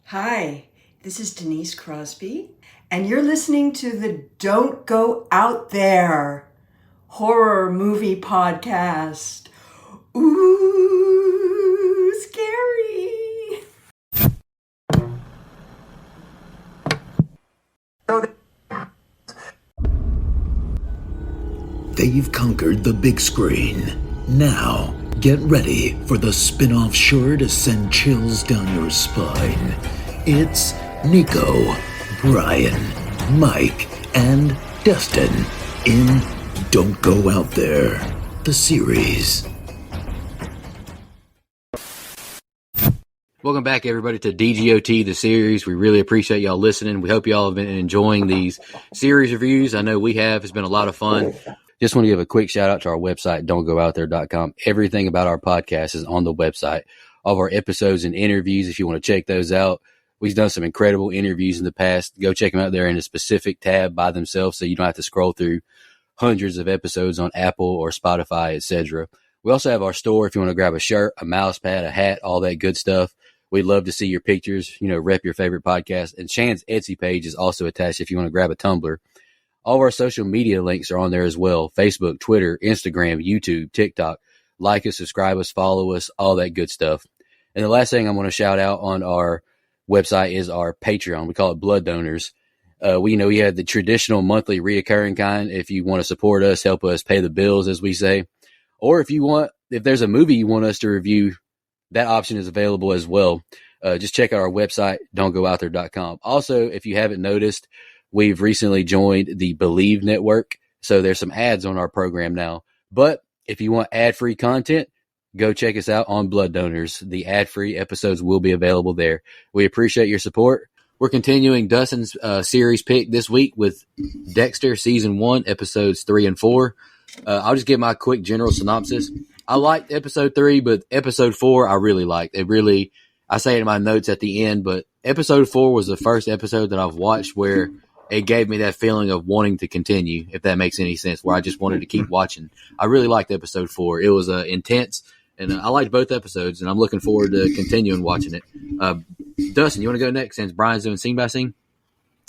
Hi, this is Denise Crosby, and you're listening to the Don't Go Out There horror movie podcast. Ooh, scary. They've conquered the big screen. Now, get ready for the spin-off sure to send chills down your spine. It's Nico, Brian, Mike, and Dustin in Don't Go Out There, the series. Welcome back, everybody, to DGOT, the series. We really appreciate y'all listening. We hope y'all have been enjoying these series reviews. I know we have. It's been a lot of fun. Just want to give a quick shout out to our website, don'tgoouthere.com. Everything about our podcast is on the website. All of our episodes and interviews, if you want to check those out. We've done some incredible interviews in the past. Go check them out there in a specific tab by themselves so you don't have to scroll through hundreds of episodes on Apple or Spotify, etc. We also have our store if you want to grab a shirt, a mouse pad, a hat, all that good stuff. We'd love to see your pictures, rep your favorite podcast. And Shan's Etsy page is also attached if you want to grab a tumbler. All of our social media links are on there as well. Facebook, Twitter, Instagram, YouTube, TikTok. Like us, subscribe us, follow us, all that good stuff. And the last thing I'm going to shout out on our website is our Patreon. We call it Blood Donors. We have the traditional monthly reoccurring kind. If you want to support us, help us pay the bills, as we say. Or if there's a movie you want us to review, that option is available as well. Just check out our website, don'tgoouthere.com. Also, if you haven't noticed, we've recently joined the Believe Network, so there's some ads on our program now. But if you want ad-free content, go check us out on Blood Donors. The ad-free episodes will be available there. We appreciate your support. We're continuing Dustin's series pick this week with Dexter Season 1, Episodes 3 and 4. I'll just give my quick general synopsis. I liked Episode 3, but Episode 4 I really liked. I say it in my notes at the end, but Episode 4 was the first episode that I've watched where it gave me that feeling of wanting to continue, if that makes any sense, where I just wanted to keep watching. I really liked Episode 4. It was intense, and I liked both episodes, and I'm looking forward to continuing watching it. Dustin, you want to go next since Brian's doing scene by scene?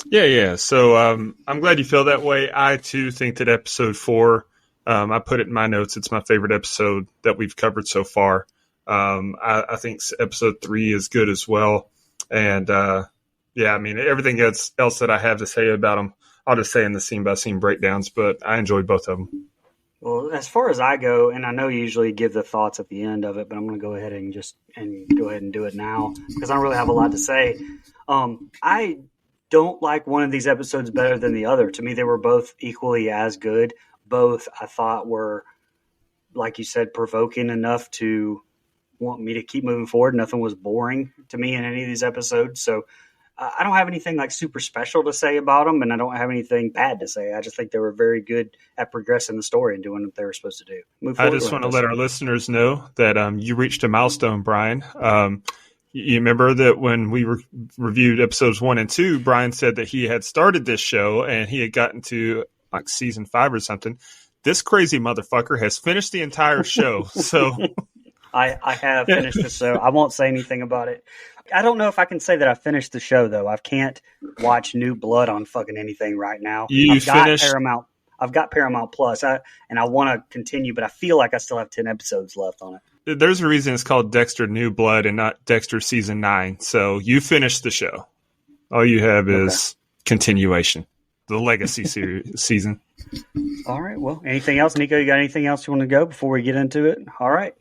Yeah. So I'm glad you feel that way. I, too, think that Episode 4, I put it in my notes, it's my favorite episode that we've covered so far. I think Episode 3 is good as well. And everything else that I have to say about them, I'll just say in the scene-by-scene breakdowns, but I enjoyed both of them. Well, as far as I go, and I know you usually give the thoughts at the end of it, but I'm going to go ahead and go ahead and do it now because I don't really have a lot to say. I don't like one of these episodes better than the other. To me, they were both equally as good. Both I thought were, like you said, provoking enough to want me to keep moving forward. Nothing was boring to me in any of these episodes. So I don't have anything like super special to say about them, and I don't have anything bad to say. I just think they were very good at progressing the story and doing what they were supposed to do. I just want to let our listeners know that you reached a milestone, Brian. You remember that when we reviewed episodes 1 and 2, Brian said that he had started this show and he had gotten to like season 5 or something. This crazy motherfucker has finished the entire show. So I have finished the show. I won't say anything about it. I don't know if I can say that I finished the show, though. I can't watch New Blood on fucking anything right now. I've got Paramount Plus, and I want to continue, but I feel like I still have 10 episodes left on it. There's a reason it's called Dexter New Blood and not Dexter Season 9. So you finished the show. All you have is continuation, the legacy season. All right. Well, anything else? Nico, you got anything else you want to go before we get into it? All right,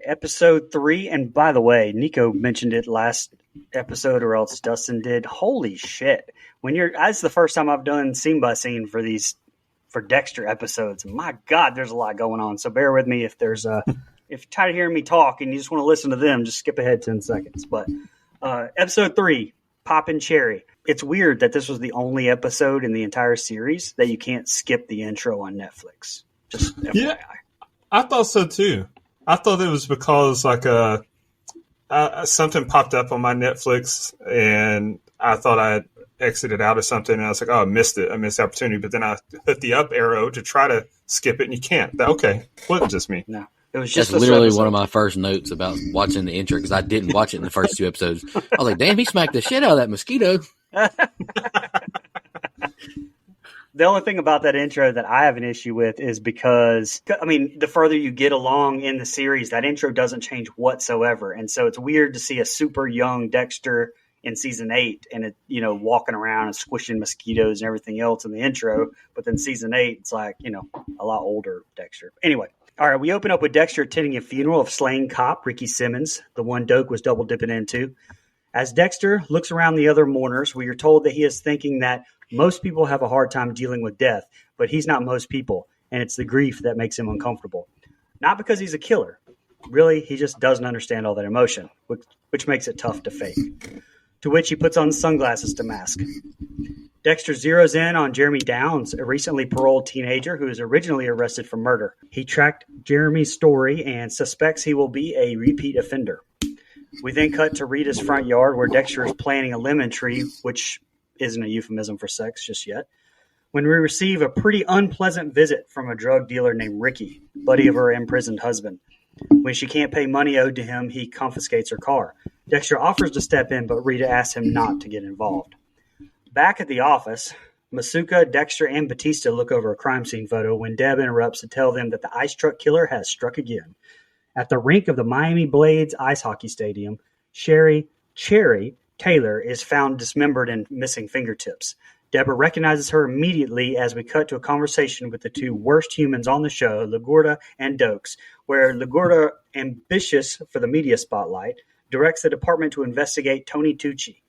episode 3. And by the way, Nico mentioned it last episode, or else Dustin did. Holy shit. That's the first time I've done scene by scene for Dexter episodes. My God, there's a lot going on. So bear with me if if you're tired of hearing me talk and you just want to listen to them, just skip ahead 10 seconds. But episode 3, Poppin' Cherry. It's weird that this was the only episode in the entire series that you can't skip the intro on Netflix. Just FYI. Yeah, I thought so too. I thought it was because something popped up on my Netflix and I thought I had exited out or something, and I was like, oh, I missed it. I missed the opportunity. But then I hit the up arrow to try to skip it, and you can't. Okay, wasn't just me. No. It was just That's this literally episode. one of my first notes about watching the intro because I didn't watch it in the first 2 episodes. I was like, damn, he smacked the shit out of that mosquito. The only thing about that intro that I have an issue with is because, I mean, the further you get along in the series, that intro doesn't change whatsoever. And so it's weird to see a super young Dexter in season 8 and it, walking around and squishing mosquitoes and everything else in the intro. But then season 8, it's like, a lot older Dexter. Anyway. All right, we open up with Dexter attending a funeral of slain cop Ricky Simmons, the one Doak was double dipping into. As Dexter looks around the other mourners, we are told that he is thinking that most people have a hard time dealing with death, but he's not most people, and it's the grief that makes him uncomfortable. Not because he's a killer. Really, he just doesn't understand all that emotion, which makes it tough to fake. To which he puts on sunglasses to mask. Dexter zeroes in on Jeremy Downs, a recently paroled teenager who was originally arrested for murder. He tracked Jeremy's story and suspects he will be a repeat offender. We then cut to Rita's front yard where Dexter is planting a lemon tree, which isn't a euphemism for sex just yet, when we receive a pretty unpleasant visit from a drug dealer named Ricky, buddy of her imprisoned husband. When she can't pay money owed to him, he confiscates her car. Dexter offers to step in, but Rita asks him not to get involved. Back at the office, Masuka, Dexter, and Batista look over a crime scene photo when Deb interrupts to tell them that the ice truck killer has struck again. At the rink of the Miami Blades ice hockey stadium, Cherry Taylor is found dismembered and missing fingertips. Deborah recognizes her immediately as we cut to a conversation with the two worst humans on the show, LaGuardia and Dokes, where LaGuardia, ambitious for the media spotlight, directs the department to investigate Tony Tucci,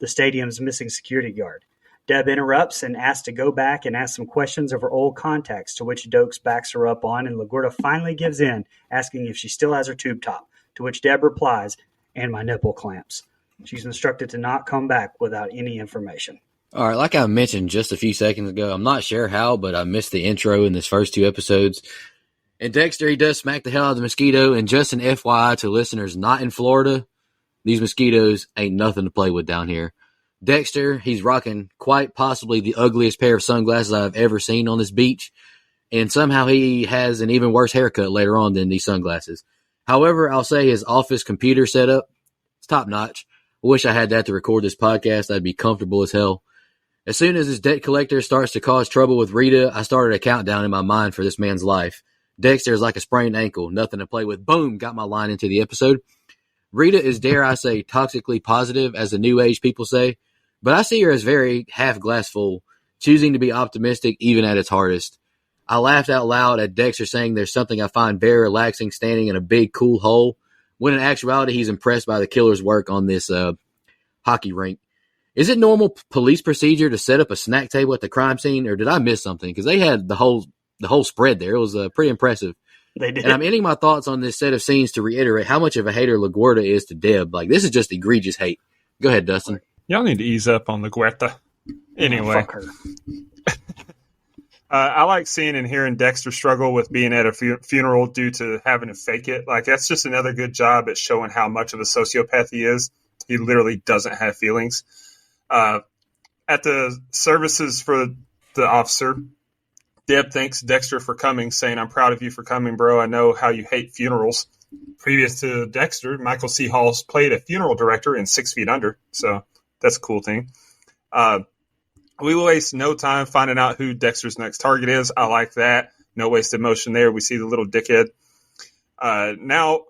the stadium's missing security guard. Deb interrupts and asks to go back and ask some questions of her old contacts, to which Dokes backs her up on, and LaGuardia finally gives in, asking if she still has her tube top, to which Deb replies, and my nipple clamps. She's instructed to not come back without any information. All right, like I mentioned just a few seconds ago, I'm not sure how, but I missed the intro in this first 2 episodes. And Dexter, he does smack the hell out of the mosquito, and just an FYI to listeners not in Florida, these mosquitoes ain't nothing to play with down here. Dexter, he's rocking quite possibly the ugliest pair of sunglasses I've ever seen on this beach, and somehow he has an even worse haircut later on than these sunglasses. However, I'll say his office computer setup is top notch. I wish I had that to record this podcast. I'd be comfortable as hell. As soon as his debt collector starts to cause trouble with Rita, I started a countdown in my mind for this man's life. Dexter is like a sprained ankle, nothing to play with. Boom, got my line into the episode. Rita is, dare I say, toxically positive, as the new age people say, but I see her as very half glass full, choosing to be optimistic even at its hardest. I laughed out loud at Dexter saying there's something I find very relaxing standing in a big cool hole, when in actuality he's impressed by the killer's work on this hockey rink. Is it normal police procedure to set up a snack table at the crime scene, or did I miss something? Because they had the whole spread there. It was pretty impressive. They did. And I'm ending my thoughts on this set of scenes to reiterate how much of a hater LaGuardia is to Deb. Like, this is just egregious hate. Go ahead, Dustin. Y'all need to ease up on LaGuardia. Anyway. Fuck her. I like seeing and hearing Dexter struggle with being at a funeral due to having to fake it. Like, that's just another good job at showing how much of a sociopath he is. He literally doesn't have feelings. At the services for the officer, Deb thanks Dexter for coming, saying, "I'm proud of you for coming, bro. I know how you hate funerals." Previous to Dexter, Michael C. Halls played a funeral director in 6 Feet Under, so that's a cool thing. We will waste no time finding out who Dexter's next target is. I like that. No wasted motion there. We see the little dickhead. Now,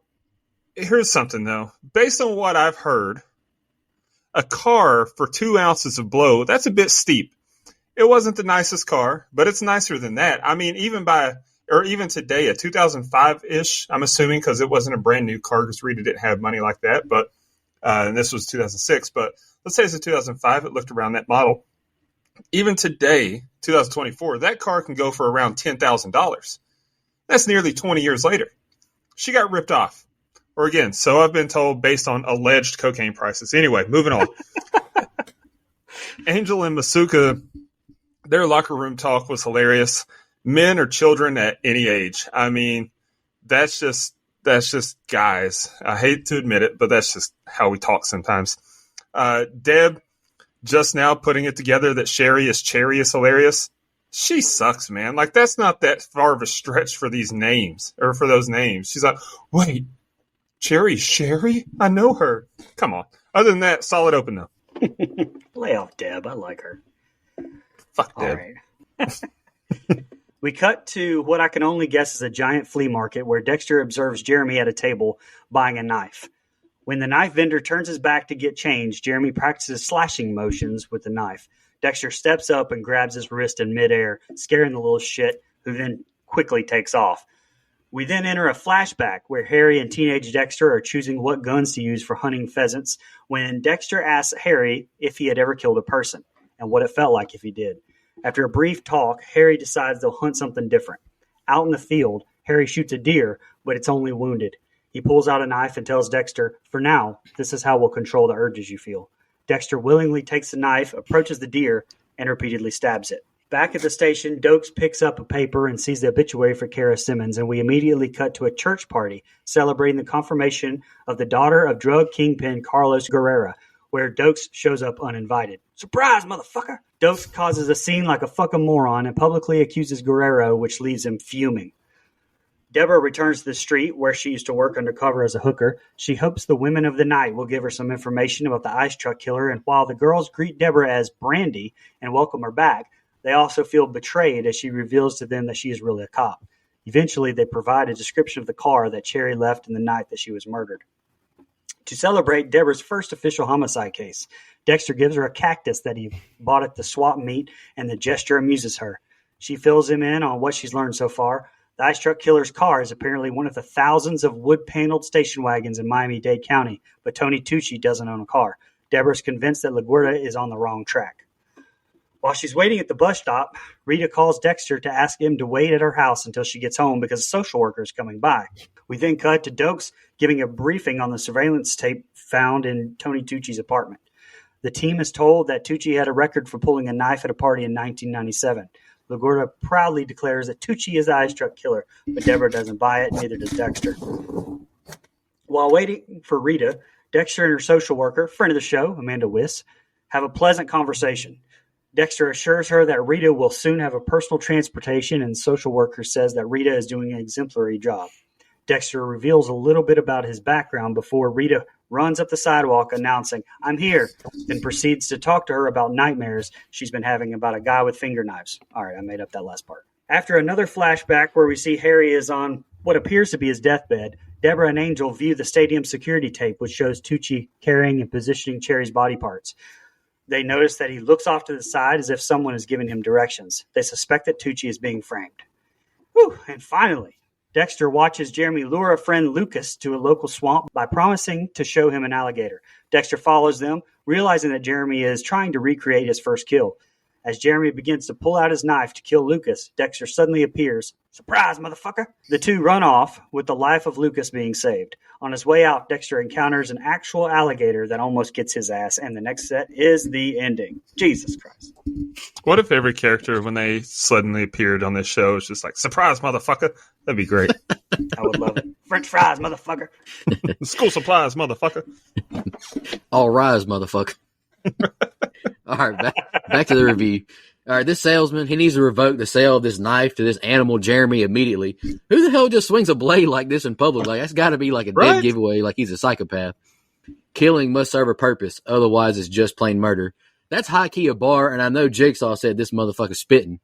here's something, though. Based on what I've heard, a car for 2 ounces of blow, that's a bit steep. It wasn't the nicest car, but it's nicer than that. I mean, even today, a 2005-ish, I'm assuming, because it wasn't a brand new car, because Rita didn't have money like that, but and this was 2006, but let's say it's a 2005, it looked around that model. Even today, 2024, that car can go for around $10,000. That's nearly 20 years later. She got ripped off. Or again, so I've been told based on alleged cocaine prices. Anyway, moving on. Angel and Masuka, their locker room talk was hilarious. Men or children at any age. I mean, that's just guys. I hate to admit it, but that's just how we talk sometimes. Deb just now putting it together that Sherry is hilarious. she sucks, man. Like, that's not that far of a stretch for these names, or for those names. She's like, wait, Cherry Sherry? I know her. Come on. Other than that, solid open, though. Lay off Deb. I like her. Fuck All Deb. right. We cut to what I can only guess is a giant flea market where Dexter observes Jeremy at a table buying a knife. When the knife vendor turns his back to get change, Jeremy practices slashing motions with the knife. Dexter steps up and grabs his wrist in midair, scaring the little shit, who then quickly takes off. We then enter a flashback where Harry and teenage Dexter are choosing what guns to use for hunting pheasants when Dexter asks Harry if he had ever killed a person and what it felt like if he did. After a brief talk, Harry decides they'll hunt something different. Out in the field, Harry shoots a deer, but it's only wounded. He pulls out a knife and tells Dexter, for now, this is how we'll control the urges you feel. Dexter willingly takes the knife, approaches the deer, and repeatedly stabs it. Back at the station, Dokes picks up a paper and sees the obituary for Kara Simmons, and we immediately cut to a church party celebrating the confirmation of the daughter of drug kingpin Carlos Guerrera, where Dokes shows up uninvited. Surprise, motherfucker! Dokes causes a scene like a fucking moron and publicly accuses Guerrero, which leaves him fuming. Deborah returns to the street where she used to work undercover as a hooker. She hopes the women of the night will give her some information about the ice truck killer, and while the girls greet Deborah as Brandy and welcome her back, they also feel betrayed as she reveals to them that she is really a cop. Eventually, they provide a description of the car that Cherry left in the night that she was murdered. To celebrate Deborah's first official homicide case, Dexter gives her a cactus that he bought at the swap meet, and the gesture amuses her. She fills him in on what she's learned so far. The ice truck killer's car is apparently one of the thousands of wood-paneled station wagons in Miami-Dade County, but Tony Tucci doesn't own a car. Deborah's convinced that LaGuardia is on the wrong track. While she's waiting at the bus stop, Rita calls Dexter to ask him to wait at her house until she gets home because a social worker is coming by. We then cut to Dokes giving a briefing on the surveillance tape found in Tony Tucci's apartment. The team is told that Tucci had a record for pulling a knife at a party in 1997. LaGuardia proudly declares that Tucci is the ice truck killer, but Deborah doesn't buy it, neither does Dexter. While waiting for Rita, Dexter and her social worker, friend of the show, Amanda Wiss, have a pleasant conversation. Dexter assures her that Rita will soon have a personal transportation, and the social worker says that Rita is doing an exemplary job. Dexter reveals a little bit about his background before Rita runs up the sidewalk announcing, "I'm here," then proceeds to talk to her about nightmares she's been having about a guy with finger knives. All right, I made up that last part. After another flashback where we see Harry is on what appears to be his deathbed, Deborah and Angel view the stadium security tape, which shows Tucci carrying and positioning Cherry's body parts. They notice that he looks off to the side as if someone is giving him directions. They suspect that Tucci is being framed. Whew, and finally, Dexter watches Jeremy lure a friend Lucas to a local swamp by promising to show him an alligator. Dexter follows them, realizing that Jeremy is trying to recreate his first kill. As Jeremy begins to pull out his knife to kill Lucas, Dexter suddenly appears. Surprise, motherfucker! The two run off, with the life of Lucas being saved. On his way out, Dexter encounters an actual alligator that almost gets his ass, and the next set is the ending. Jesus Christ. What if every character, when they suddenly appeared on this show, is just like, surprise, motherfucker? That'd be great. I would love it. French fries, motherfucker. School supplies, motherfucker. All rise, motherfucker. All right, back to the review. All right, this salesman, he needs to revoke the sale of this knife to this animal Jeremy immediately. Who the hell just swings a blade like this in public? Like, that's got to be like a dead giveaway, like he's a psychopath. Killing must serve a purpose, otherwise it's just plain murder. That's high-key a bar, and I know Jigsaw said this motherfucker's spitting.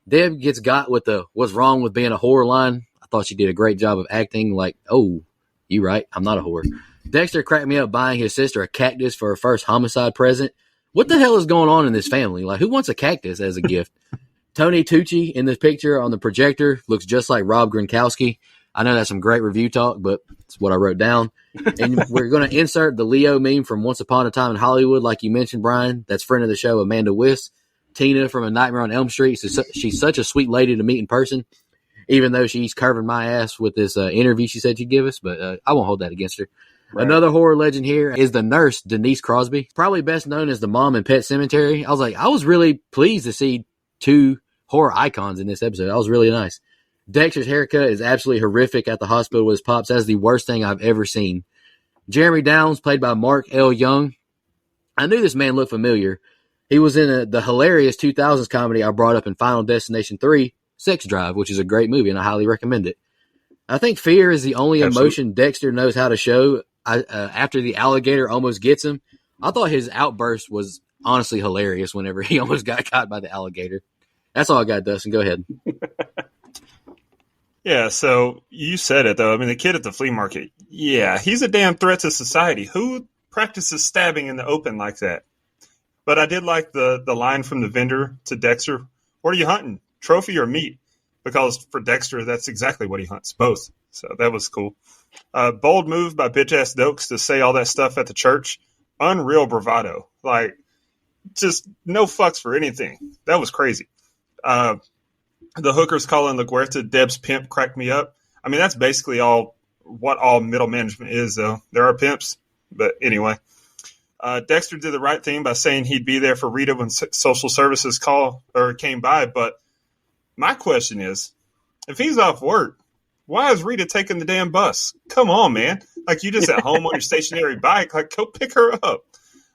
Deb gets got with the what's wrong with being a whore line. I thought she did a great job of acting like, oh, you right, I'm not a whore. Dexter cracked me up buying his sister a cactus for her first homicide present. What the hell is going on in this family? Like, who wants a cactus as a gift? Tony Tucci in this picture on the projector looks just like Rob Gronkowski. I know that's some great review talk, but it's what I wrote down. And we're going to insert the Leo meme from Once Upon a Time in Hollywood, like you mentioned, Brian. That's friend of the show, Amanda Wiss. Tina from A Nightmare on Elm Street. So she's such a sweet lady to meet in person, even though she's curving my ass with this interview she said she'd give us, but I won't hold that against her. Right. Another horror legend here is the nurse, Denise Crosby, probably best known as the mom in Pet Sematary. I was really pleased to see two horror icons in this episode. That was really nice. Dexter's haircut is absolutely horrific at the hospital with his pops. That's the worst thing I've ever seen. Jeremy Downs, played by Mark L. Young. I knew this man looked familiar. He was in the hilarious 2000s comedy I brought up in Final Destination 3, Sex Drive, which is a great movie, and I highly recommend it. I think fear is the only emotion Dexter knows how to show. After the alligator almost gets him, I thought his outburst was honestly hilarious whenever he almost got caught by the alligator. That's all I got, Dustin. Go ahead. Yeah, so you said it, though. I mean, the kid at the flea market, yeah, he's a damn threat to society. Who practices stabbing in the open like that? But I did like the line from the vendor to Dexter, what are you hunting, trophy or meat? Because for Dexter, that's exactly what he hunts, both. So that was cool. Bold move by bitch-ass Dokes to say all that stuff at the church. Unreal bravado. Like, just no fucks for anything. That was crazy. The hookers calling LaGuerta Deb's pimp cracked me up. I mean, that's basically what all middle management is, though. There are pimps, but anyway. Dexter did the right thing by saying he'd be there for Rita when social services came by. But my question is, if he's off work, why is Rita taking the damn bus? Come on, man. Like, you just at home on your stationary bike. Like, go pick her up.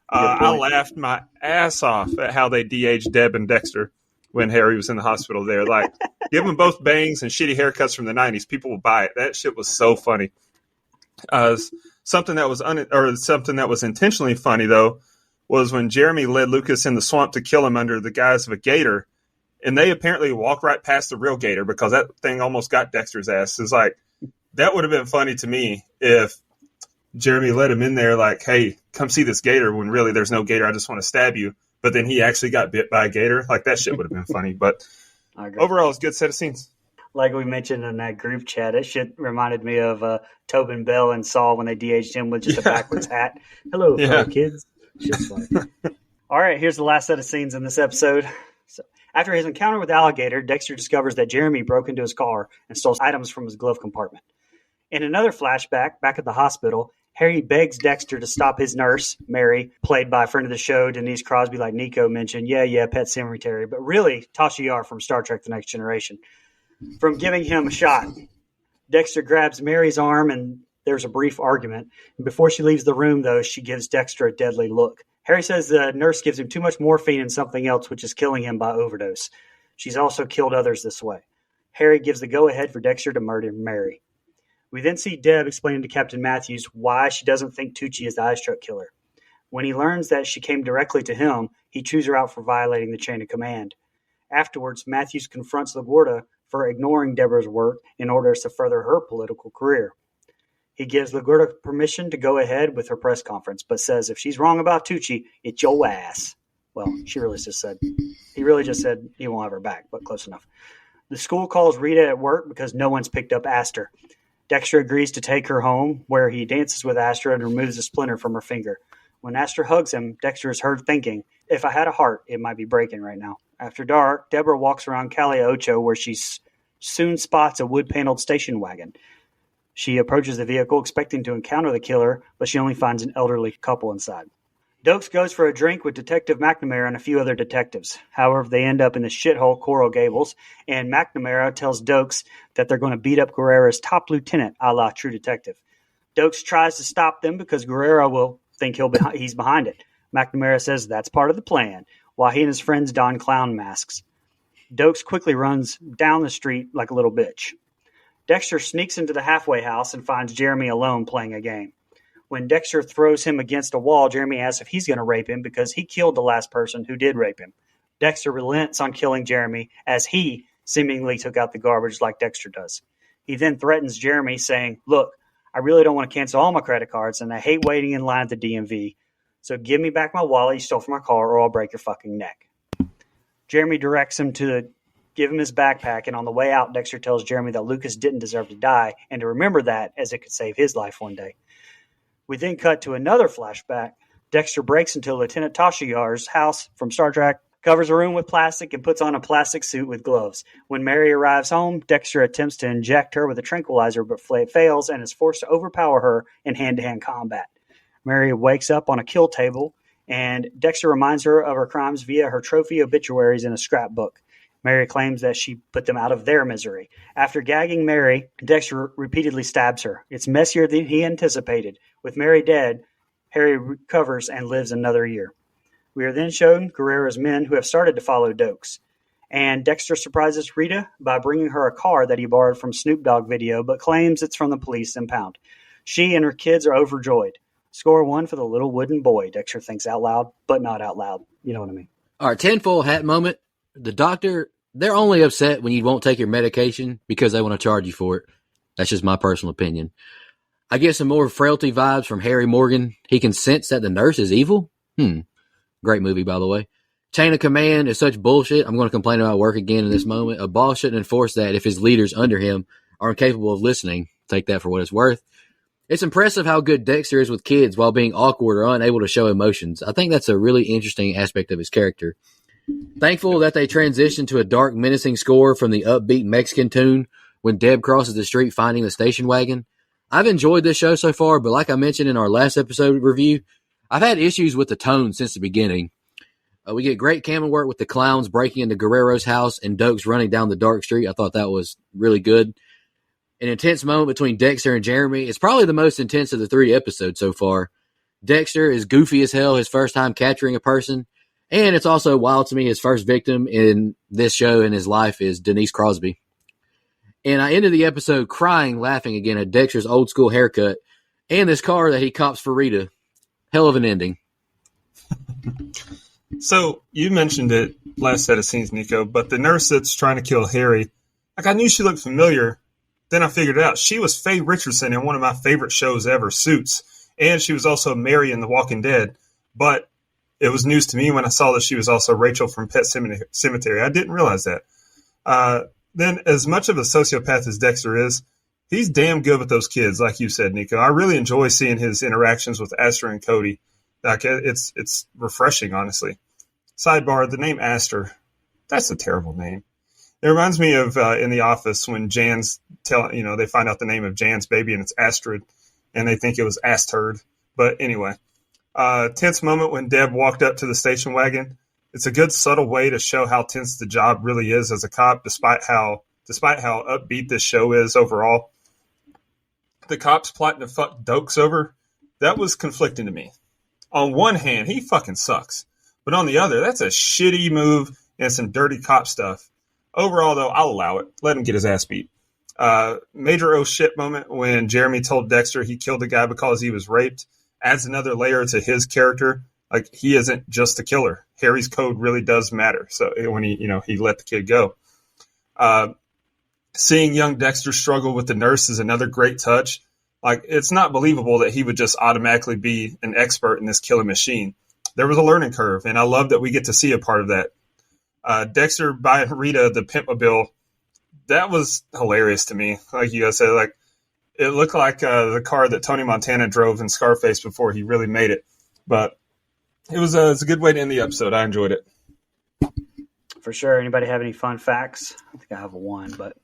I laughed my ass off at how they de-aged Deb and Dexter when Harry was in the hospital there. Like, give them both bangs and shitty haircuts from the 90s. People will buy it. That shit was so funny. Something that was intentionally funny, though, was when Jeremy led Lucas in the swamp to kill him under the guise of a gator, and they apparently walked right past the real gator because that thing almost got Dexter's ass. It's like, that would have been funny to me if Jeremy led him in there like, hey, come see this gator, when really there's no gator. I just want to stab you. But then he actually got bit by a gator. Like, that shit would have been funny. But overall, it's a good set of scenes. Like we mentioned in that group chat, it shit reminded me of Tobin Bell and Saul when they de-aged him with just a backwards hat. Hello, fellow kids. Shit's funny. All right, here's the last set of scenes in this episode. So, after his encounter with the alligator, Dexter discovers that Jeremy broke into his car and stole items from his glove compartment. In another flashback, back at the hospital, Harry begs Dexter to stop his nurse, Mary, played by a friend of the show, Denise Crosby, like Nico mentioned. Yeah, Pet Sematary. But really, Tasha Yar from Star Trek The Next Generation, from giving him a shot. Dexter grabs Mary's arm, and there's a brief argument. And before she leaves the room, though, she gives Dexter a deadly look. Harry says the nurse gives him too much morphine and something else, which is killing him by overdose. She's also killed others this way. Harry gives the go-ahead for Dexter to murder Mary. We then see Deb explaining to Captain Matthews why she doesn't think Tucci is the eye struck killer. When he learns that she came directly to him, he chews her out for violating the chain of command. Afterwards, Matthews confronts LaGuerta for ignoring Deborah's work in order to further her political career. He gives LaGuerta permission to go ahead with her press conference, but says if she's wrong about Tucci, it's your ass. Well, he really just said he won't have her back, but close enough. The school calls Rita at work because no one's picked up Aster. Dexter agrees to take her home, where he dances with Aster and removes a splinter from her finger. When Aster hugs him, Dexter is heard thinking, if I had a heart, it might be breaking right now. After dark, Deborah walks around Calle Ocho, where she soon spots a wood-paneled station wagon. She approaches the vehicle, expecting to encounter the killer, but she only finds an elderly couple inside. Dokes goes for a drink with Detective McNamara and a few other detectives. However, they end up in the shithole Coral Gables, and McNamara tells Dokes that they're going to beat up Guerrera's top lieutenant, a la True Detective. Dokes tries to stop them because Guerrera will think he's behind it. McNamara says that's part of the plan, while he and his friends don clown masks. Dokes quickly runs down the street like a little bitch. Dexter sneaks into the halfway house and finds Jeremy alone playing a game. When Dexter throws him against a wall, Jeremy asks if he's going to rape him because he killed the last person who did rape him. Dexter relents on killing Jeremy as he seemingly took out the garbage like Dexter does. He then threatens Jeremy, saying, look, I really don't want to cancel all my credit cards, and I hate waiting in line at the DMV. So give me back my wallet you stole from my car, or I'll break your fucking neck. Jeremy directs him to give him his backpack, and on the way out, Dexter tells Jeremy that Lucas didn't deserve to die, and to remember that, as it could save his life one day. We then cut to another flashback. Dexter breaks into Lieutenant Tasha Yar's house from Star Trek, covers a room with plastic, and puts on a plastic suit with gloves. When Mary arrives home, Dexter attempts to inject her with a tranquilizer, but fails and is forced to overpower her in hand-to-hand combat. Mary wakes up on a kill table, and Dexter reminds her of her crimes via her trophy obituaries in a scrapbook. Mary claims that she put them out of their misery. After gagging Mary, Dexter repeatedly stabs her. It's messier than he anticipated. With Mary dead, Harry recovers and lives another year. We are then shown Guerrero's men who have started to follow Dokes. And Dexter surprises Rita by bringing her a car that he borrowed from Snoop Dogg video, but claims it's from the police impound. She and her kids are overjoyed. Score 1 for the little wooden boy, Dexter thinks out loud, but not out loud. You know what I mean? All right, tinfoil hat moment. The doctor, they're only upset when you won't take your medication because they want to charge you for it. That's just my personal opinion. I get some more frailty vibes from Harry Morgan. He can sense that the nurse is evil. Great movie, by the way. Chain of command is such bullshit. I'm going to complain about work again in this moment. A boss shouldn't enforce that if his leaders under him are incapable of listening. Take that for what it's worth. It's impressive how good Dexter is with kids while being awkward or unable to show emotions. I think that's a really interesting aspect of his character. Thankful that they transitioned to a dark, menacing score from the upbeat Mexican tune when Deb crosses the street finding the station wagon. I've enjoyed this show so far, but like I mentioned in our last episode review, I've had issues with the tone since the beginning. We get great camera work with the clowns breaking into Guerrero's house and Dokes running down the dark street. I thought that was really good. An intense moment between Dexter and Jeremy. It's probably the most intense of the 3 episodes so far. Dexter is goofy as hell his first time capturing a person. And it's also wild to me his first victim in this show in his life is Denise Crosby. And I ended the episode crying, laughing again at Dexter's old school haircut and this car that he cops for Rita. Hell of an ending. So you mentioned it last set of scenes, Nico, but the nurse that's trying to kill Harry, like I knew she looked familiar. Then I figured it out. She was Faye Richardson in one of my favorite shows ever, Suits. And she was also Mary in The Walking Dead. But it was news to me when I saw that she was also Rachel from Pet Sematary. I didn't realize that. Then as much of a sociopath as Dexter is, he's damn good with those kids, like you said, Nico. I really enjoy seeing his interactions with Aster and Cody. Like it's refreshing, honestly. Sidebar, the name Aster, that's a terrible name. It reminds me of in The Office when Jan's they find out the name of Jan's baby and it's Astrid, and they think it was Asterd. But anyway, tense moment when Deb walked up to the station wagon. It's a good subtle way to show how tense the job really is as a cop, despite how upbeat this show is overall. The cops plotting to fuck Dokes over, that was conflicting to me. On one hand, he fucking sucks. But on the other, that's a shitty move and some dirty cop stuff. Overall, though, I'll allow it. Let him get his ass beat. Major oh shit moment when Jeremy told Dexter he killed the guy because he was raped adds another layer to his character. Like, he isn't just the killer. Harry's code really does matter. So when he let the kid go. Seeing young Dexter struggle with the nurse is another great touch. Like, it's not believable that he would just automatically be an expert in this killing machine. There was a learning curve, and I love that we get to see a part of that. Dexter buying Rita the Pimpmobile, that was hilarious to me. Like you guys said, like it looked like the car that Tony Montana drove in Scarface before he really made it. But it's a good way to end the episode. I enjoyed it. For sure. Anybody have any fun facts? I think I have one, but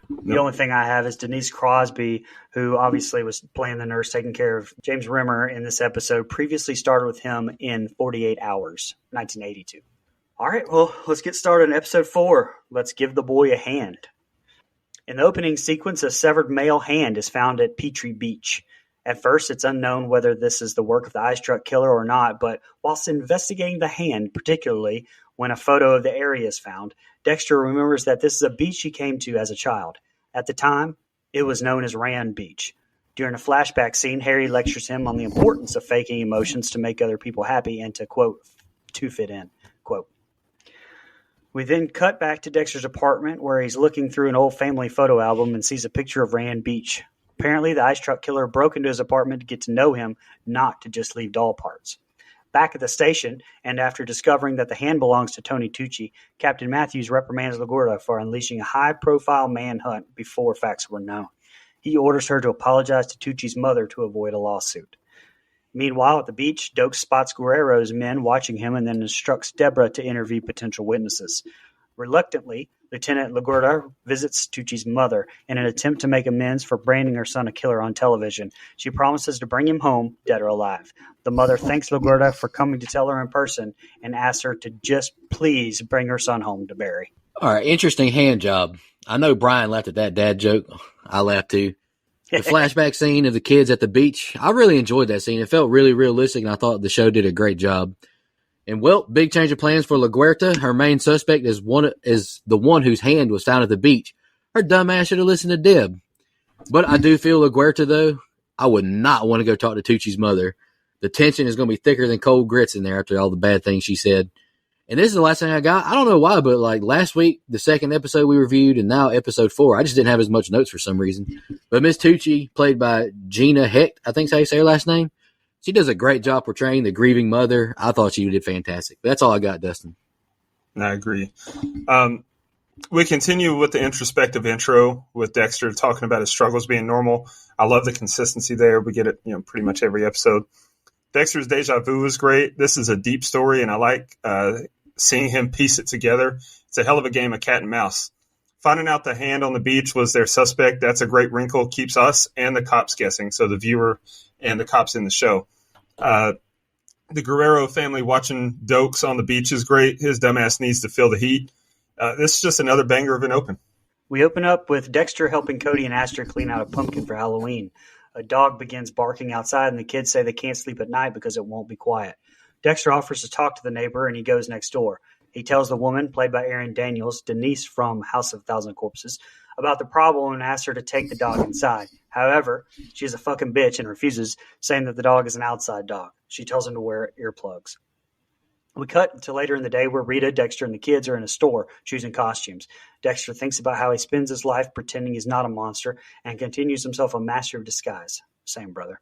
the only thing I have is Denise Crosby, who obviously was playing the nurse taking care of James Rimmer in this episode, previously started with him in 48 Hours, 1982. All right, well, let's get started in episode 4. Let's give the boy a hand. In the opening sequence, a severed male hand is found at Petrie Beach. At first, it's unknown whether this is the work of the ice truck killer or not, but whilst investigating the hand, particularly when a photo of the area is found, Dexter remembers that this is a beach he came to as a child. At the time, it was known as Rand Beach. During a flashback scene, Harry lectures him on the importance of faking emotions to make other people happy and to, quote, to fit in, quote. We then cut back to Dexter's apartment where he's looking through an old family photo album and sees a picture of Rand Beach. Apparently, the ice truck killer broke into his apartment to get to know him, not to just leave doll parts. Back at the station, and after discovering that the hand belongs to Tony Tucci, Captain Matthews reprimands LaGuardia for unleashing a high-profile manhunt before facts were known. He orders her to apologize to Tucci's mother to avoid a lawsuit. Meanwhile, at the beach, Doak spots Guerrero's men watching him and then instructs Deborah to interview potential witnesses. Reluctantly, Lieutenant LaGuardia visits Tucci's mother in an attempt to make amends for branding her son a killer on television. She promises to bring him home, dead or alive. The mother thanks LaGuardia for coming to tell her in person and asks her to just please bring her son home to Barry. All right, interesting hand job. I know Brian laughed at that dad joke. I laughed too. The flashback scene of the kids at the beach, I really enjoyed that scene. It felt really realistic, and I thought the show did a great job. And well, big change of plans for LaGuerta. Her main suspect is the one whose hand was found at the beach. Her dumb ass should have listened to Deb. But I do feel LaGuerta, though, I would not want to go talk to Tucci's mother. The tension is going to be thicker than cold grits in there after all the bad things she said. And this is the last thing I got. I don't know why, but like last week, the second episode we reviewed, and now episode 4, I just didn't have as much notes for some reason. But Miss Tucci, played by Gina Hecht, I think is how you say her last name. She does a great job portraying the grieving mother. I thought she did fantastic. But that's all I got, Dustin. I agree. We continue with the introspective intro with Dexter talking about his struggles being normal. I love the consistency there. We get it, pretty much every episode. Dexter's deja vu is great. This is a deep story, and I like seeing him piece it together. It's a hell of a game of cat and mouse. Finding out the hand on the beach was their suspect, that's a great wrinkle. Keeps us and the cops guessing, so the viewer and the cops in the show. The Guerrero family watching Dokes on the beach is great. His dumbass needs to feel the heat. This is just another banger of an open. We open up with Dexter helping Cody and Astor clean out a pumpkin for Halloween. A dog begins barking outside, and the kids say they can't sleep at night because it won't be quiet. Dexter offers to talk to the neighbor, and he goes next door. He tells the woman, played by Erin Daniels, Denise from House of Thousand Corpses, about the problem and asks her to take the dog inside. However, she is a fucking bitch and refuses, saying that the dog is an outside dog. She tells him to wear earplugs. We cut to later in the day where Rita, Dexter, and the kids are in a store choosing costumes. Dexter thinks about how he spends his life pretending he's not a monster and continues himself a master of disguise. Same brother.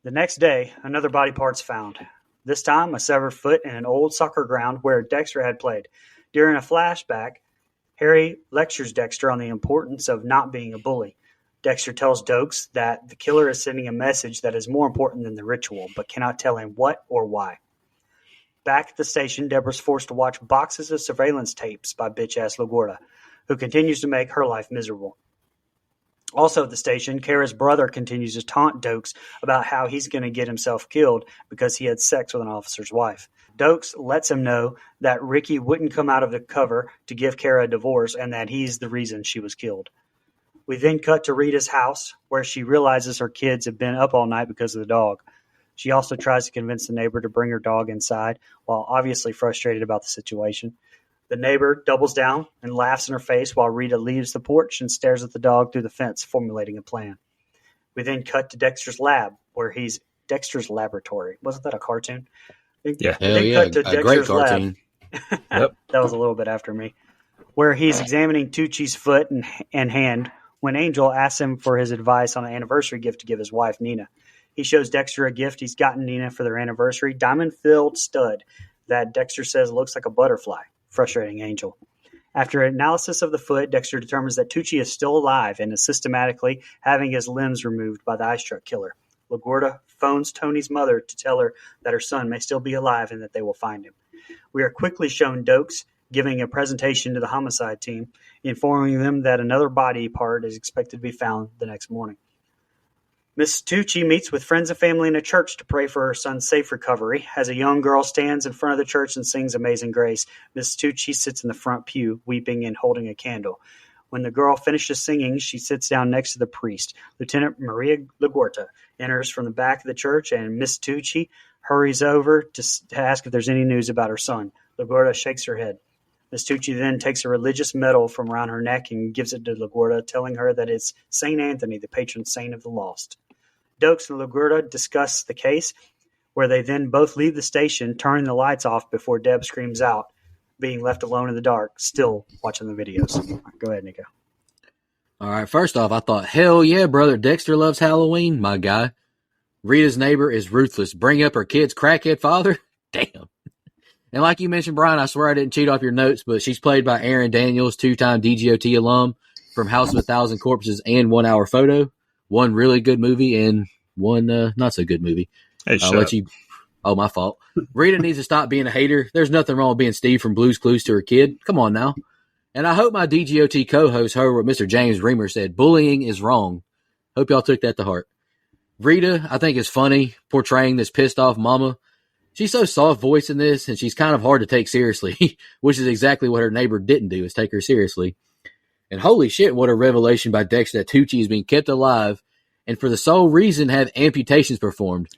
The next day, another body part's found. This time, a severed foot in an old soccer ground where Dexter had played. During a flashback, Harry lectures Dexter on the importance of not being a bully. Dexter tells Dokes that the killer is sending a message that is more important than the ritual, but cannot tell him what or why. Back at the station, Deborah's forced to watch boxes of surveillance tapes by bitch-ass LaGuerta, who continues to make her life miserable. Also at the station, Kara's brother continues to taunt Dokes about how he's going to get himself killed because he had sex with an officer's wife. Dokes lets him know that Ricky wouldn't come out of the cover to give Kara a divorce and that he's the reason she was killed. We then cut to Rita's house, where she realizes her kids have been up all night because of the dog. She also tries to convince the neighbor to bring her dog inside, while obviously frustrated about the situation. The neighbor doubles down and laughs in her face while Rita leaves the porch and stares at the dog through the fence, formulating a plan. We then cut to Dexter's lab, where he's Dexter's laboratory. Wasn't that a cartoon? Yeah, hell yeah, cut to a Dexter's great cartoon. Yep. That was a little bit after me. Where he's examining Tucci's foot and hand when Angel asks him for his advice on an anniversary gift to give his wife, Nina. He shows Dexter a gift he's gotten Nina for their anniversary, diamond-filled stud that Dexter says looks like a butterfly, frustrating Angel. After analysis of the foot, Dexter determines that Tucci is still alive and is systematically having his limbs removed by the ice truck killer. LaGuerta phones Tony's mother to tell her that her son may still be alive and that they will find him. We are quickly shown Dokes giving a presentation to the homicide team, informing them that another body part is expected to be found the next morning. Miss Tucci meets with friends and family in a church to pray for her son's safe recovery. As a young girl stands in front of the church and sings Amazing Grace, Miss Tucci sits in the front pew, weeping and holding a candle. When the girl finishes singing, she sits down next to the priest. Lieutenant Maria LaGuerta enters from the back of the church, and Miss Tucci hurries over to ask if there's any news about her son. LaGuerta shakes her head. Miss Tucci then takes a religious medal from around her neck and gives it to LaGuerta, telling her that it's St. Anthony, the patron saint of the lost. Dokes and LaGuerta discuss the case, where they then both leave the station, turning the lights off before Deb screams out, being left alone in the dark, still watching the videos. Go ahead, Nico. All right, first off, I thought, hell yeah, brother, Dexter loves Halloween, my guy. Rita's neighbor is ruthless. Bring up her kid's crackhead father? Damn. And like you mentioned, Brian, I swear I didn't cheat off your notes, but she's played by Erin Daniels, 2-time DGOT alum from House of a Thousand Corpses and 1 Hour Photo. One really good movie and one not so good movie. Hey, I'll let you. Oh, my fault. Rita needs to stop being a hater. There's nothing wrong with being Steve from Blue's Clues to her kid. Come on now. And I hope my DGOT co-host heard what Mr. James Reamer said. Bullying is wrong. Hope y'all took that to heart. Rita, I think, is funny, portraying this pissed off mama. She's so soft voiced in this, and she's kind of hard to take seriously, which is exactly what her neighbor didn't do, is take her seriously. And holy shit, what a revelation by Dexter that Tucci is being kept alive and for the sole reason have amputations performed.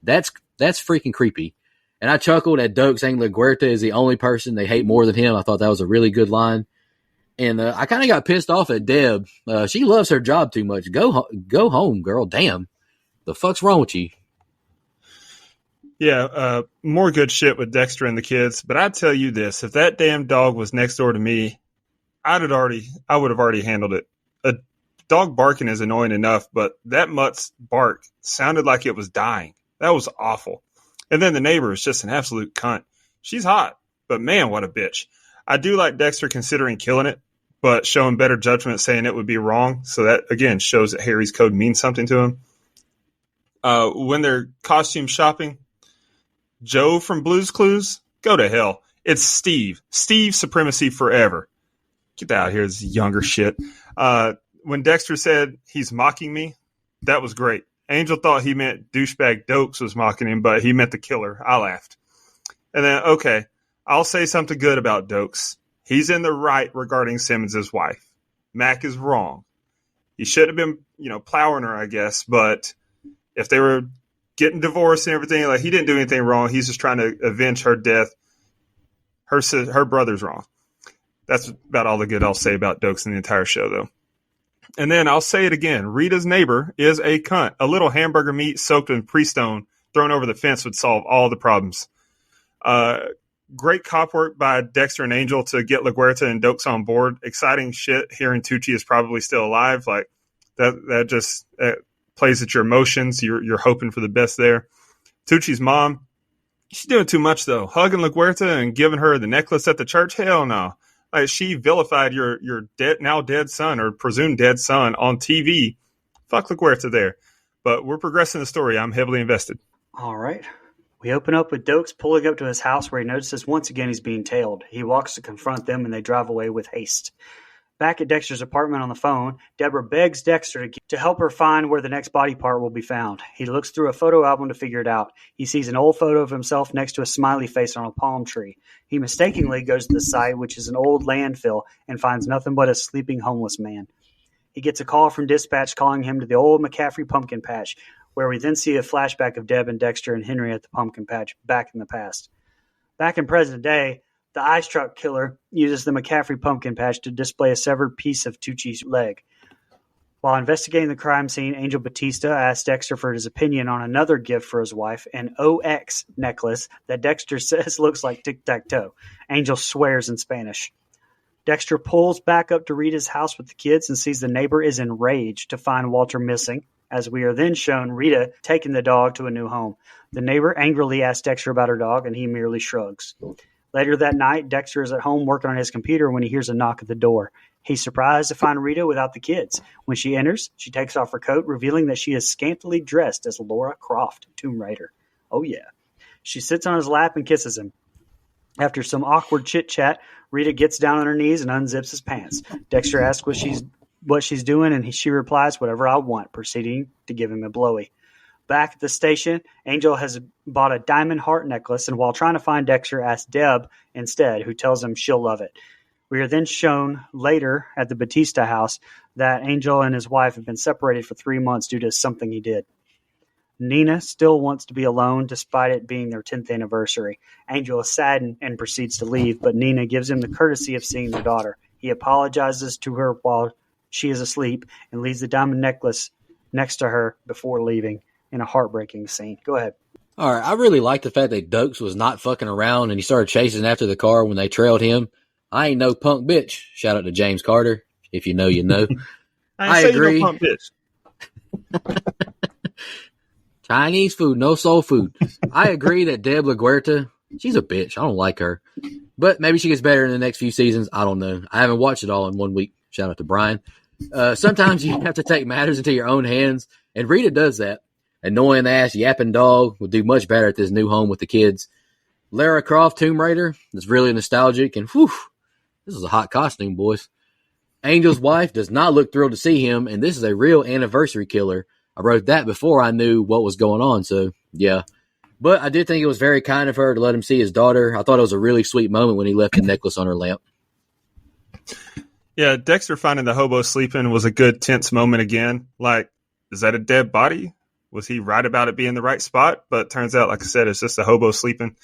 That's freaking creepy. And I chuckled at Doak saying LaGuerta is the only person they hate more than him. I thought that was a really good line. And I kind of got pissed off at Deb. She loves her job too much. Go home, girl. Damn. The fuck's wrong with you? Yeah, more good shit with Dexter and the kids. But I'd tell you this: if that damn dog was next door to me, I would have already handled it. A dog barking is annoying enough, but that mutt's bark sounded like it was dying. That was awful. And then the neighbor is just an absolute cunt. She's hot, but man, what a bitch. I do like Dexter considering killing it, but showing better judgment saying it would be wrong. So that, again, shows that Harry's code means something to him. When they're costume shopping, Joe from Blue's Clues, go to hell. It's Steve. Steve supremacy forever. Get that out of here, this younger shit. When Dexter said he's mocking me, that was great. Angel thought he meant douchebag Dokes was mocking him, but he meant the killer. I laughed. And then, okay, I'll say something good about Dokes. He's in the right regarding Simmons' wife. Mac is wrong. He shouldn't have been, plowing her, I guess. But if they were getting divorced and everything, like, he didn't do anything wrong. He's just trying to avenge her death. Her brother's wrong. That's about all the good I'll say about Dokes in the entire show, though. And then I'll say it again. Rita's neighbor is a cunt. A little hamburger meat soaked in Prestone thrown over the fence would solve all the problems. Great cop work by Dexter and Angel to get LaGuerta and Dokes on board. Exciting shit hearing Tucci is probably still alive. Like that just plays at your emotions. You're hoping for the best there. Tucci's mom, she's doing too much though. Hugging LaGuerta and giving her the necklace at the church. Hell no. Like, she vilified your now dead son or presumed dead son on TV. Fuck LaGuerta there. But we're progressing the story. I'm heavily invested. All right. We open up with Dokes pulling up to his house where he notices once again he's being tailed. He walks to confront them and they drive away with haste. Back at Dexter's apartment on the phone, Deborah begs Dexter to help her find where the next body part will be found. He looks through a photo album to figure it out. He sees an old photo of himself next to a smiley face on a palm tree. He mistakenly goes to the site, which is an old landfill, and finds nothing but a sleeping homeless man. He gets a call from dispatch calling him to the old McCaffrey pumpkin patch, where we then see a flashback of Deb and Dexter and Henry at the pumpkin patch back in the past. Back in present day, the ice truck killer uses the McCaffrey pumpkin patch to display a severed piece of Tucci's leg. While investigating the crime scene, Angel Batista asks Dexter for his opinion on another gift for his wife, an OX necklace that Dexter says looks like tic-tac-toe. Angel swears in Spanish. Dexter pulls back up to Rita's house with the kids and sees the neighbor is enraged to find Walter missing, as we are then shown Rita taking the dog to a new home. The neighbor angrily asks Dexter about her dog, and he merely shrugs. Later that night, Dexter is at home working on his computer when he hears a knock at the door. He's surprised to find Rita without the kids. When she enters, she takes off her coat, revealing that she is scantily dressed as Laura Croft, Tomb Raider. Oh yeah. She sits on his lap and kisses him. After some awkward chit-chat, Rita gets down on her knees and unzips his pants. Dexter asks what she's doing, and she replies, "Whatever I want," proceeding to give him a blowy. Back at the station, Angel has bought a diamond heart necklace, and while trying to find Dexter, asks Deb instead, who tells him she'll love it. We are then shown later at the Batista house that Angel and his wife have been separated for 3 months due to something he did. Nina still wants to be alone despite it being their 10th anniversary. Angel is saddened and proceeds to leave, but Nina gives him the courtesy of seeing their daughter. He apologizes to her while she is asleep and leaves the diamond necklace next to her before leaving in a heartbreaking scene. Go ahead. All right, I really like the fact that Dokes was not fucking around and he started chasing after the car when they trailed him. I ain't no punk bitch. Shout out to James Carter. If you know, you know. I agree. You no punk bitch. Chinese food, no soul food. I agree that Deb LaGuerta, she's a bitch. I don't like her. But maybe she gets better in the next few seasons. I don't know. I haven't watched it all in 1 week. Shout out to Brian. Sometimes you have to take matters into your own hands, and Rita does that. Annoying ass yapping dog would do much better at this new home with the kids. Lara Croft, Tomb Raider, is really nostalgic, and whew, this is a hot costume, boys. Angel's wife does not look thrilled to see him, and this is a real anniversary killer. I wrote that before I knew what was going on, so yeah. But I did think it was very kind of her to let him see his daughter. I thought it was a really sweet moment when he left the necklace on her lamp. Yeah, Dexter finding the hobo sleeping was a good tense moment again. Like, is that a dead body? Was he right about it being the right spot? But turns out, like I said, it's just a hobo sleeping.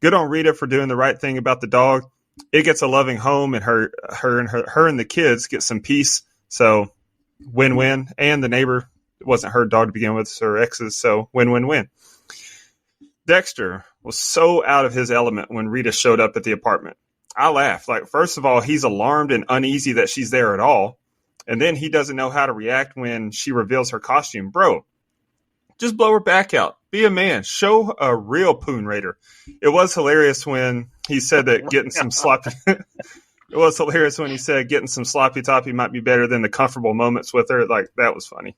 Good on Rita for doing the right thing about the dog. It gets a loving home, and her and the kids get some peace. So win-win. And the neighbor, it wasn't her dog to begin with, it's her ex's. So win-win-win. Dexter was so out of his element when Rita showed up at the apartment. I laughed. Like, first of all, he's alarmed and uneasy that she's there at all. And then he doesn't know how to react when she reveals her costume. Bro, just blow her back out. Be a man. Show a real poon raider. It was hilarious when he said that getting some sloppy... It was hilarious when he said getting some sloppy toppy might be better than the comfortable moments with her. Like, that was funny.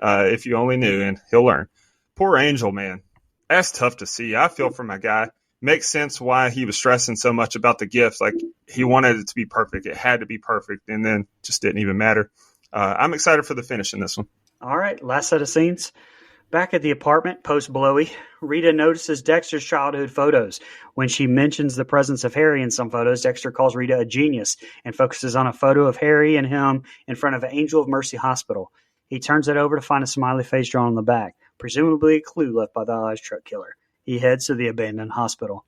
If you only knew, and he'll learn. Poor Angel, man. That's tough to see. I feel for my guy. Makes sense why he was stressing so much about the gifts. Like, he wanted it to be perfect. It had to be perfect, and then just didn't even matter. I'm excited for the finish in this one. All right, last set of scenes. Back at the apartment, post-Blowy, Rita notices Dexter's childhood photos. When she mentions the presence of Harry in some photos, Dexter calls Rita a genius and focuses on a photo of Harry and him in front of an Angel of Mercy hospital. He turns it over to find a smiley face drawn on the back, presumably a clue left by the ice truck killer. He heads to the abandoned hospital.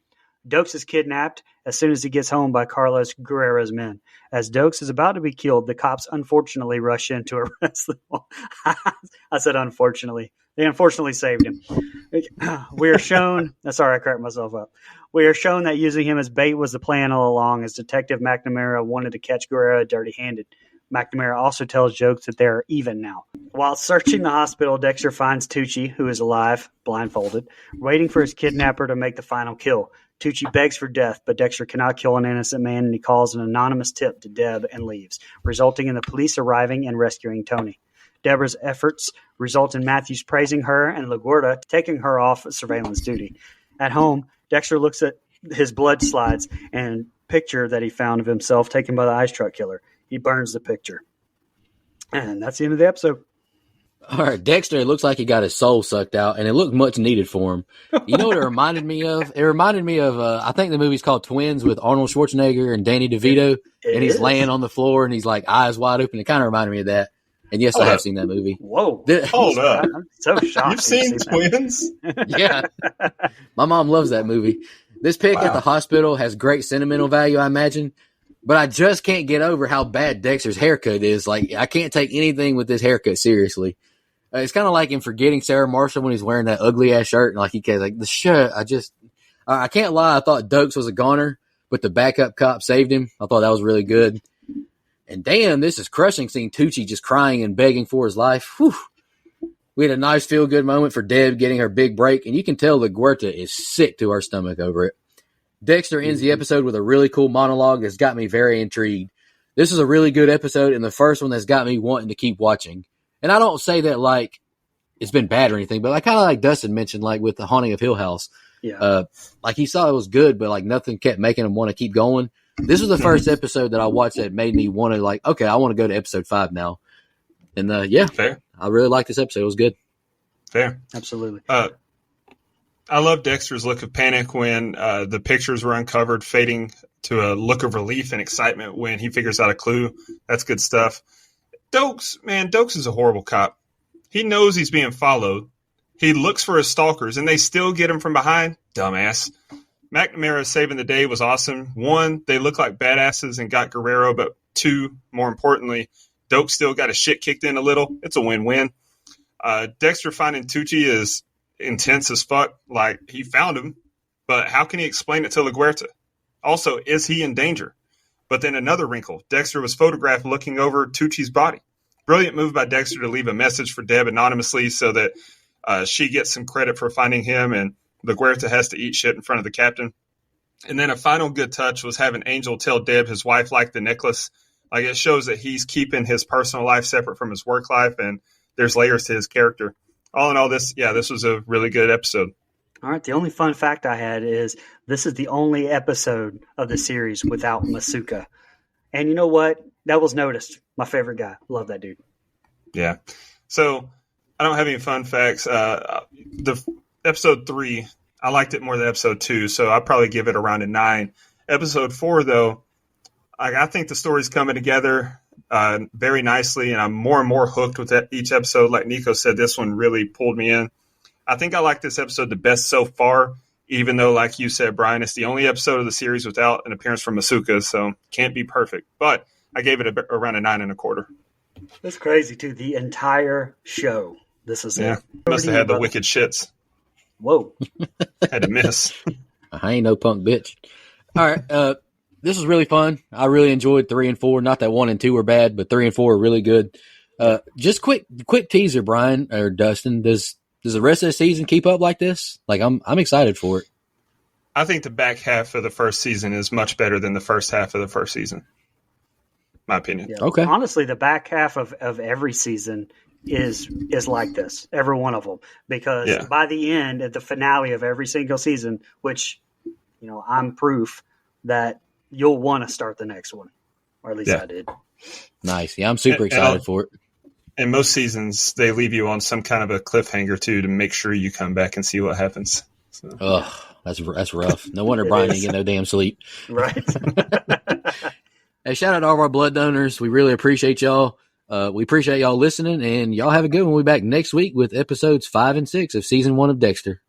Dokes is kidnapped as soon as he gets home by Carlos Guerrero's men. As Dokes is about to be killed, the cops unfortunately rush in to arrest them. I said unfortunately. They unfortunately saved him. We are shown... Sorry, I cracked myself up. We are shown that using him as bait was the plan all along, as Detective McNamara wanted to catch Guerrero dirty-handed. McNamara also tells Jokes that they are even now. While searching the hospital, Dexter finds Tucci, who is alive, blindfolded, waiting for his kidnapper to make the final kill. Tucci begs for death, but Dexter cannot kill an innocent man, and he calls an anonymous tip to Deb and leaves, resulting in the police arriving and rescuing Tony. Deborah's efforts result in Matthews praising her and LaGuardia taking her off surveillance duty. At home, Dexter looks at his blood slides and picture that he found of himself taken by the ice truck killer. He burns the picture. And that's the end of the episode. All right, Dexter, it looks like he got his soul sucked out, and it looked much needed for him. You know what it reminded me of? It reminded me of, I think the movie's called Twins with Arnold Schwarzenegger and Danny DeVito, and he's laying on the floor, and he's like eyes wide open. It kind of reminded me of that. And yes, I have seen that movie. Whoa. Hold up. I'm so shocked. You've seen Twins? Yeah. My mom loves that movie. This pick at the hospital has great sentimental value, I imagine. But I just can't get over how bad Dexter's haircut is. Like, I can't take anything with this haircut seriously. It's kind of like him forgetting Sarah Marshall when he's wearing that ugly ass shirt. And like, he can't, like, the shirt, I can't lie. I thought Dokes was a goner, but the backup cop saved him. I thought that was really good. And damn, this is crushing seeing Tucci just crying and begging for his life. Whew. We had a nice feel-good moment for Deb getting her big break, and you can tell LaGuardia is sick to her stomach over it. Dexter ends the episode with a really cool monologue that's got me very intrigued. This is a really good episode, and the first one that's got me wanting to keep watching. And I don't say that like it's been bad or anything, but I kind of like Dustin mentioned, like with The Haunting of Hill House. Yeah. Like he saw it was good, but like nothing kept making him want to keep going. This was the first episode that I watched that made me want to like, okay, I want to go to episode 5 now. And yeah, fair. I really liked this episode. It was good. Fair. Absolutely. I love Dexter's look of panic when the pictures were uncovered, fading to a look of relief and excitement when he figures out a clue. That's good stuff. Dokes is a horrible cop. He knows he's being followed. He looks for his stalkers, and they still get him from behind. Dumbass. McNamara saving the day was awesome. 1, they look like badasses and got Guerrero, but 2, more importantly, Dokes still got his shit kicked in a little. It's a win-win. Dexter finding Tucci is intense as fuck. Like, he found him, but how can he explain it to LaGuardia? Also, is he in danger? But then another wrinkle. Dexter was photographed looking over Tucci's body. Brilliant move by Dexter to leave a message for Deb anonymously so that she gets some credit for finding him, and LaGuardia has to eat shit in front of the captain. And then a final good touch was having Angel tell Deb his wife liked the necklace. Like, it shows that he's keeping his personal life separate from his work life, and there's layers to his character. All in all, this was a really good episode. All right. The only fun fact I had is this is the only episode of the series without Masuka. And you know what? That was noticed. My favorite guy. Love that dude. Yeah. So I don't have any fun facts. The episode 3, I liked it more than episode 2, so I'll probably give it around a 9. Episode 4, though, I think the story's coming together, very nicely, and I'm more and more hooked with each episode. Like Nico said, this one really pulled me in. I think I like this episode the best so far, even though, like you said, Brian, it's the only episode of the series without an appearance from Masuka, so can't be perfect. But I gave it around a 9.25. That's crazy, too. The entire show. This is it. Must have had the wicked shits. Whoa. Had to miss. I ain't no punk bitch. All right. This was really fun. I really enjoyed 3 and 4. Not that 1 and 2 were bad, but 3 and 4 are really good. Just quick teaser, Brian or Dustin. Does the rest of the season keep up like this? Like, I'm excited for it. I think the back half of the first season is much better than the first half of the first season. My opinion. Yeah. Okay. Honestly, the back half of every season is like this, every one of them, because by the end, at the finale of every single season, which, I'm proof that you'll want to start the next one, or at least I did. Nice. Yeah, I'm super excited for it. And most seasons, they leave you on some kind of a cliffhanger, too, to make sure you come back and see what happens. So. Ugh, that's rough. No wonder Brian didn't get no damn sleep. Right. Hey, shout out to all of our blood donors. We really appreciate y'all. We appreciate y'all listening, and y'all have a good one. We'll be back next week with episodes 5 and 6 of season 1 of Dexter.